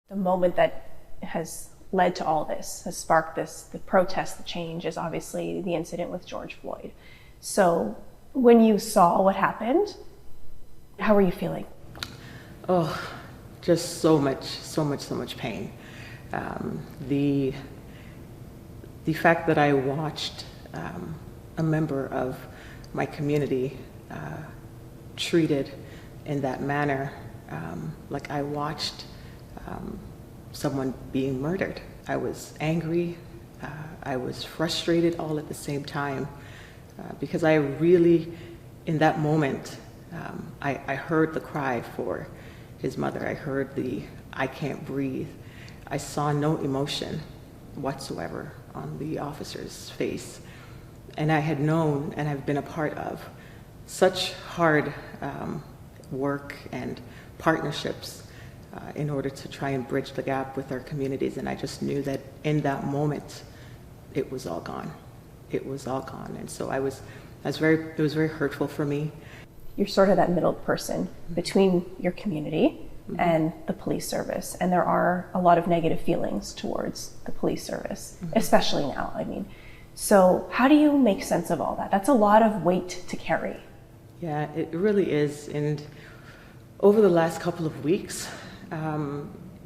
The moment that has led to all this, has sparked this, the protest, the change, is obviously the incident with George Floyd. So when you saw what happened, how were you feeling? Oh, just so much pain. The fact that I watched a member of my community treated in that manner, like I watched someone being murdered. I was angry, I was frustrated all at the same time, because I really, in that moment, I heard the cry for his mother. I heard the "I can't breathe." I saw no emotion whatsoever on the officer's face. And I had known, and I've been a part of, such hard work and partnerships in order to try and bridge the gap with our communities. And I just knew that in that moment, it was all gone. It was all gone. And so it was very hurtful for me. You're sort of that middle person between your community and the police service. And there are a lot of negative feelings towards the police service, especially now, I mean. So how do you make sense of all that? That's a lot of weight to carry. Yeah, it really is. And over the last couple of weeks,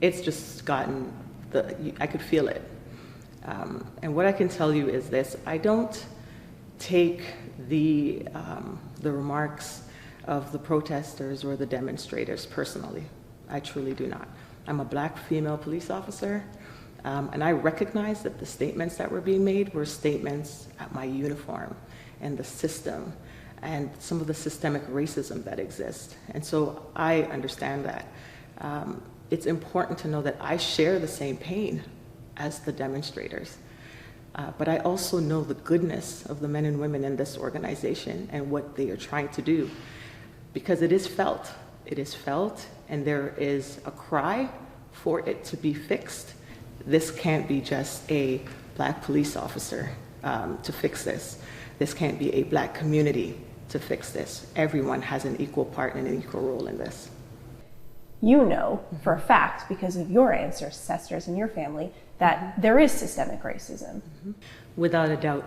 it's just gotten, I could feel it. And what I can tell you is this: I don't take the remarks of the protesters or the demonstrators personally. I truly do not. I'm a Black female police officer, and I recognize that the statements that were being made were statements at my uniform and the system and some of the systemic racism that exists. And so I understand that. It's important to know that I share the same pain as the demonstrators. But I also know the goodness of the men and women in this organization and what they are trying to do, because it is felt. It is felt, and there is a cry for it to be fixed. This can't be just a Black police officer to fix this. This can't be a Black community to fix this. Everyone has an equal part and an equal role in this. You know for a fact, because of your ancestors and your family, that there is systemic racism. Without a doubt.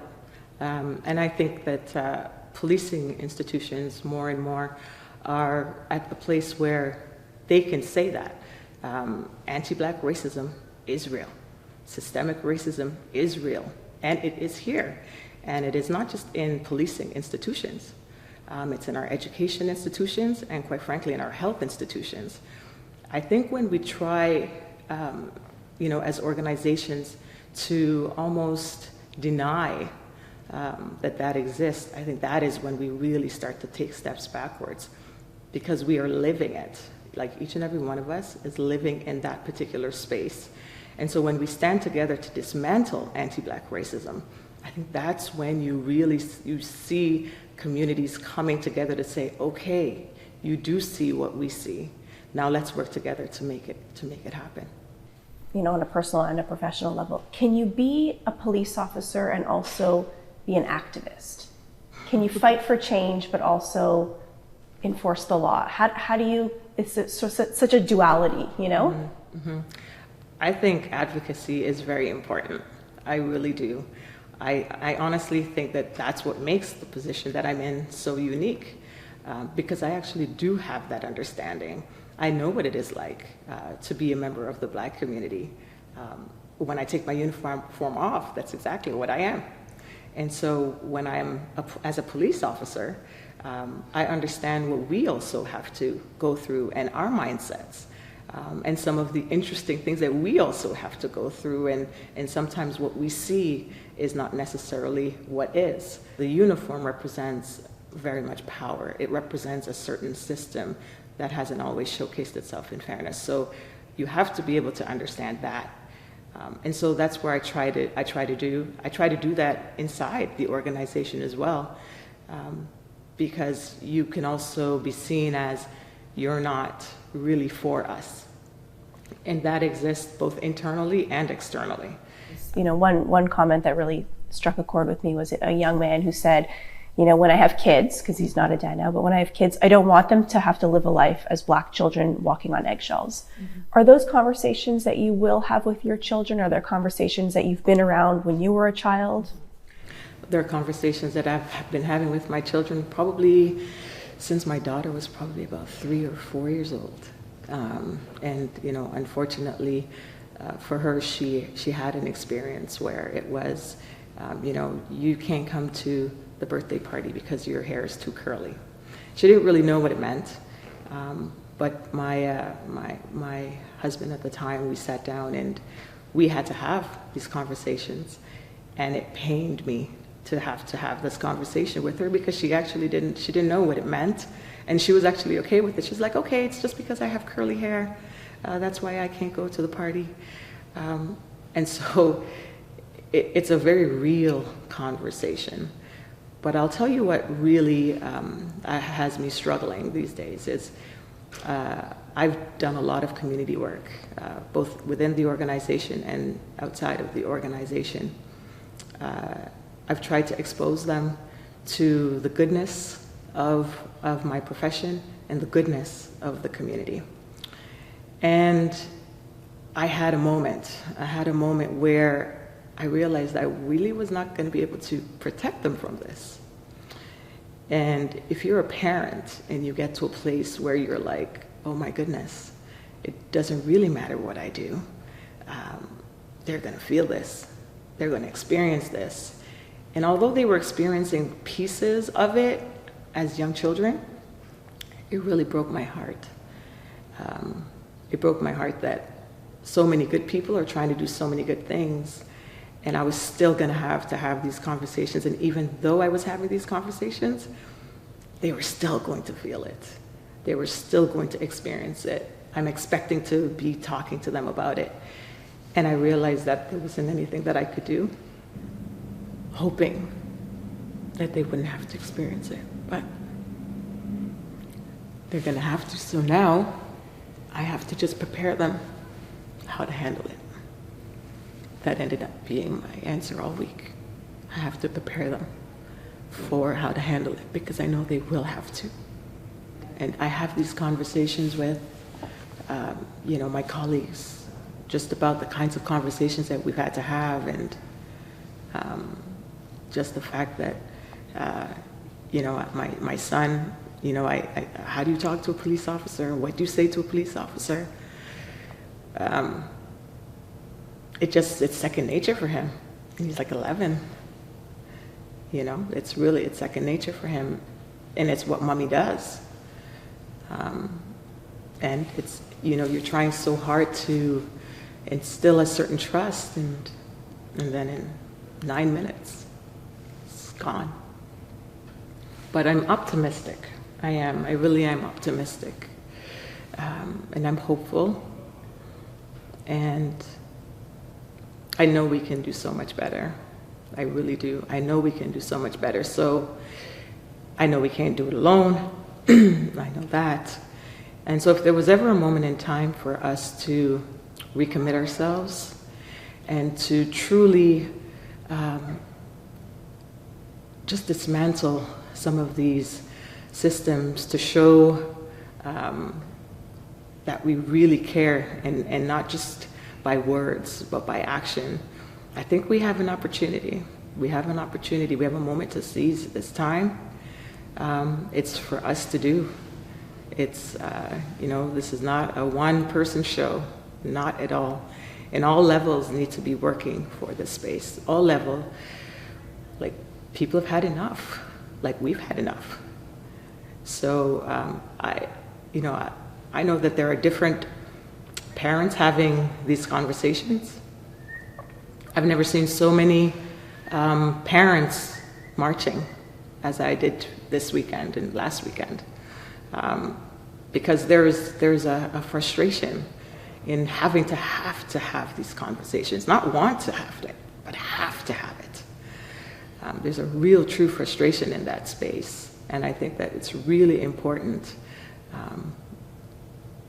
And I think that policing institutions more and more are at the place where they can say that. Anti-Black racism is real. Systemic racism is real. And it is here. And it is not just in policing institutions. It's in our education institutions and, quite frankly, in our health institutions. I think when we try, as organizations, to almost deny that exists, I think that is when we really start to take steps backwards, because we are living it. Like, each and every one of us is living in that particular space. And so when we stand together to dismantle anti-Black racism, I think that's when you see communities coming together to say, okay, you do see what we see. Now let's work together to make it happen. On a personal and a professional level, can you be a police officer and also be an activist? Can you fight for change but also enforce the law? How do you? It's such a duality, I think advocacy is very important. I really do. I honestly think that that's what makes the position that I'm in so unique, because I actually do have that understanding. I know what it is like to be a member of the Black community. When I take my uniform off, that's exactly what I am. And so when as a police officer, I understand what we also have to go through and our mindsets. And some of the interesting things that we also have to go through, and sometimes what we see is not necessarily what is. The uniform represents very much power. It represents a certain system that hasn't always showcased itself in fairness. So you have to be able to understand that. And so that's where I try to do that inside the organization as well, because you can also be seen as you're not really for us. And that exists both internally and externally. One comment that really struck a chord with me was a young man who said, you know, when I have kids, because he's not a dad now, but when I have kids, I don't want them to have to live a life as Black children walking on eggshells. Mm-hmm. Are those conversations that you will have with your children? Are there conversations that you've been around when you were a child? There are conversations that I've been having with my children probably since my daughter was probably about 3 or 4 years old. And, you know, unfortunately for her, she had an experience where it was, you know, you can't come to the birthday party because your hair is too curly. She didn't really know what it meant, but my husband at the time, we sat down and we had to have these conversations, and it pained me to have this conversation with her because she didn't know what it meant, and she was actually okay with it. She's like, okay, it's just because I have curly hair, that's why I can't go to the party, and so it's a very real conversation. But I'll tell you what really has me struggling these days is I've done a lot of community work, both within the organization and outside of the organization. I've tried to expose them to the goodness of my profession and the goodness of the community. And I had a moment where I realized I really was not going to be able to protect them from this. And if you're a parent and you get to a place where you're like, oh my goodness, it doesn't really matter what I do. They're going to feel this. They're going to experience this. And although they were experiencing pieces of it as young children, it really broke my heart. It broke my heart that so many good people are trying to do so many good things, and I was still going to have these conversations. And even though I was having these conversations, they were still going to feel it. They were still going to experience it. I'm expecting to be talking to them about it. And I realized that there wasn't anything that I could do, hoping that they wouldn't have to experience it. But they're going to have to. So now I have to just prepare them how to handle it. That ended up being my answer all week. I have to prepare them for how to handle it because I know they will have to. And I have these conversations with, you know, my colleagues, just about the kinds of conversations that we've had to have, and just the fact that, you know, my son, you know, how do you talk to a police officer? What do you say to a police officer? It's second nature for him. He's like 11. You know, it's second nature for him, and it's what mommy does. And it's, you know, you're trying so hard to instill a certain trust, and then in 9 minutes, it's gone. But I'm optimistic. I really am optimistic. And I'm hopeful. And I know we can do so much better. I really do. I know we can do so much better. So I know we can't do it alone. I know that. And so if there was ever a moment in time for us to recommit ourselves and to truly just dismantle some of these systems to show that we really care, and not just by words, but by action, I think we have an opportunity. We have an opportunity. We have a moment to seize this time. It's for us to do. It's, you know, this is not a one-person show, not at all. And all levels need to be working for this space. All level, like, people have had enough. Like, we've had enough. So I know that there are different parents having these conversations. I've never seen so many parents marching as I did this weekend and last weekend, because there's a frustration in having to have these conversations, not want to have it, but have to have it. There's a real true frustration in that space, and I think that it's really important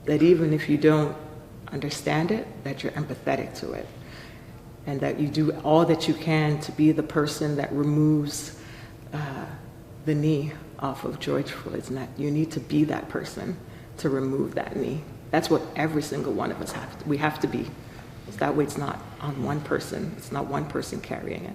that even if you don't understand it, that you're empathetic to it, and that you do all that you can to be the person that removes the knee off of George Floyd's neck. You need to be that person to remove that knee. That's what every single one of us we have to be. That way it's not on one person. It's not one person carrying it.